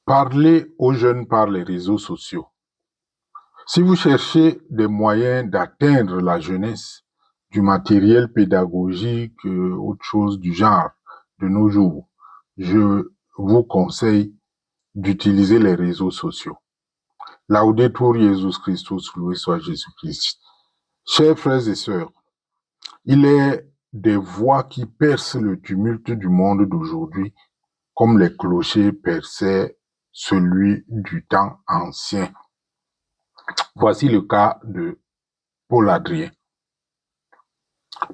Parler aux jeunes par les réseaux sociaux. Si vous cherchez des moyens d'atteindre la jeunesse, du matériel pédagogique, autre chose du genre, de nos jours, je vous conseille d'utiliser les réseaux sociaux. Laudetur Jesus Christus, loué soit Jésus-Christ. Chers frères et sœurs, il est des voix qui percent le tumulte du monde d'aujourd'hui, comme les clochers perçaient celui du temps ancien. Voici le cas de Paul Adrien.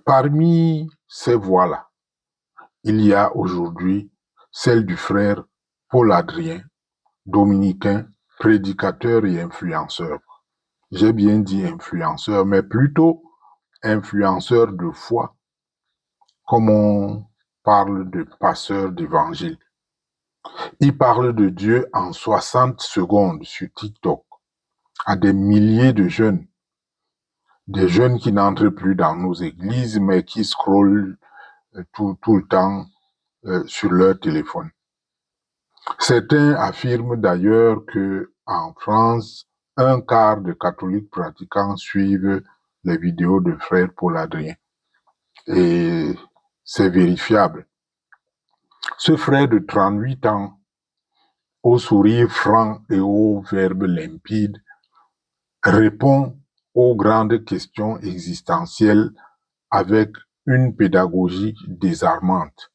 Parmi ces voix-là, il y a aujourd'hui celle du frère Paul Adrien, dominicain, prédicateur et influenceur. J'ai bien dit influenceur, mais plutôt influenceur de foi, comme on parle de passeur d'évangile. Il parle de Dieu en 60 secondes sur TikTok à des milliers de jeunes, des jeunes qui n'entrent plus dans nos églises, mais qui scrollent tout le temps sur leur téléphone. Certains affirment d'ailleurs que en France, un quart de catholiques pratiquants suivent les vidéos de frère Paul Adrien. Et c'est vérifiable. Ce frère de 38 ans, au sourire franc et au verbe limpide, répond aux grandes questions existentielles avec une pédagogie désarmante.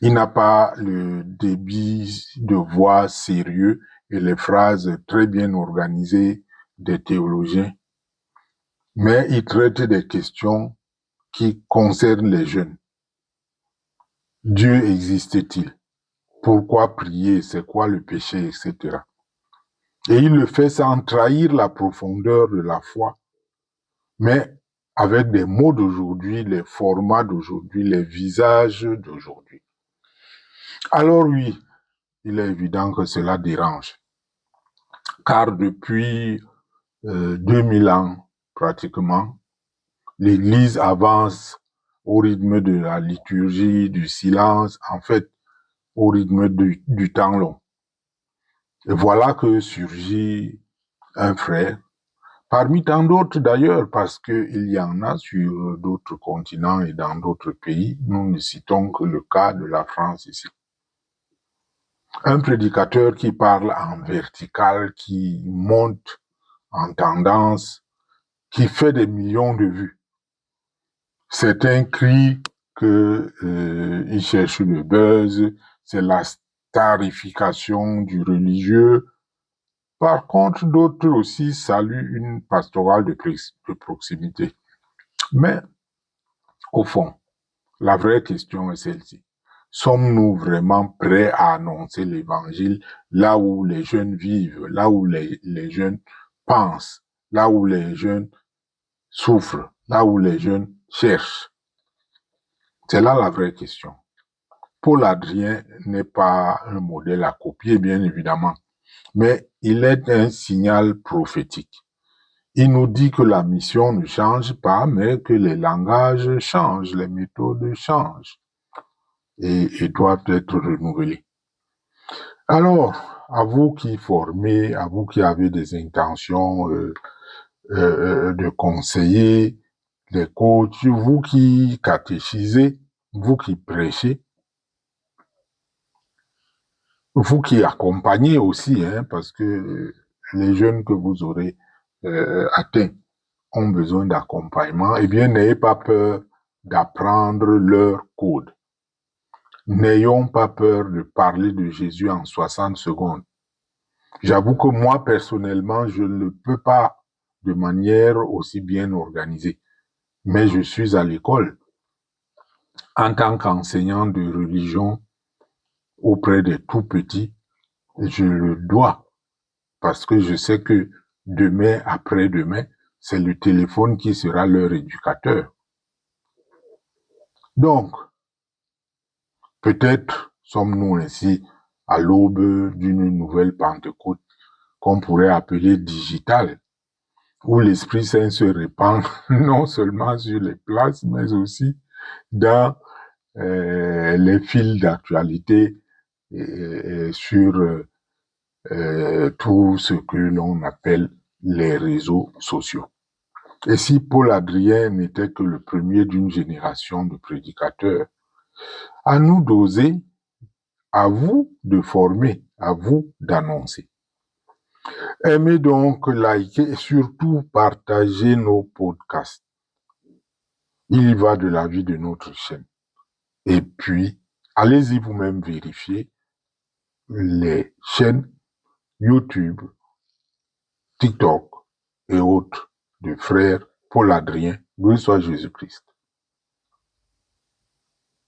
Il n'a pas le débit de voix sérieux et les phrases très bien organisées des théologiens, mais il traite des questions qui concernent les jeunes. Dieu existe-t-il? Pourquoi prier? C'est quoi le péché, etc. Et il le fait sans trahir la profondeur de la foi, mais avec des mots d'aujourd'hui, les formats d'aujourd'hui, les visages d'aujourd'hui. Alors oui, il est évident que cela dérange, car depuis 2000 ans pratiquement, l'Église avance au rythme de la liturgie, du silence, en fait, au rythme du temps long. Et voilà que surgit un frère, parmi tant d'autres d'ailleurs, parce qu'il y en a sur d'autres continents et dans d'autres pays. Nous ne citons que le cas de la France ici. Un prédicateur qui parle en vertical, qui monte en tendance, qui fait des millions de vues. Certains crient qu'il cherche le buzz, c'est la starification du religieux. Par contre, d'autres aussi saluent une pastorale de proximité. Mais, au fond, la vraie question est celle-ci. Sommes-nous vraiment prêts à annoncer l'évangile là où les jeunes vivent, là où les jeunes pensent, là où les jeunes souffrent, là où les jeunes cherchent? C'est là la vraie question. Paul Adrien n'est pas un modèle à copier, bien évidemment, mais il est un signal prophétique. Il nous dit que la mission ne change pas, mais que les langages changent, les méthodes changent et doivent être renouvelées. Alors, à vous qui formez, à vous qui avez des intentions de conseiller, les coachs, vous qui catéchisez, vous qui prêchez, vous qui accompagnez aussi, parce que les jeunes que vous aurez atteints ont besoin d'accompagnement, eh bien, n'ayez pas peur d'apprendre leur code. N'ayons pas peur de parler de Jésus en 60 secondes. J'avoue que moi, personnellement, je ne peux pas de manière aussi bien organisée. Mais je suis à l'école. En tant qu'enseignant de religion auprès des tout-petits, je le dois. Parce que je sais que demain, après-demain, c'est le téléphone qui sera leur éducateur. Donc, peut-être sommes-nous ainsi à l'aube d'une nouvelle Pentecôte qu'on pourrait appeler digitale, où l'Esprit Saint se répand non seulement sur les places, mais aussi dans les fils d'actualité sur tout ce que l'on appelle les réseaux sociaux. Et si Paul Adrien n'était que le premier d'une génération de prédicateurs, à nous d'oser, à vous de former, à vous d'annoncer. Aimez donc, likez et surtout partagez nos podcasts. Il y va de la vie de notre chaîne. Et puis, allez-y vous-même vérifier les chaînes YouTube, TikTok et autres de frère Paul Adrien, loué soit Jésus-Christ.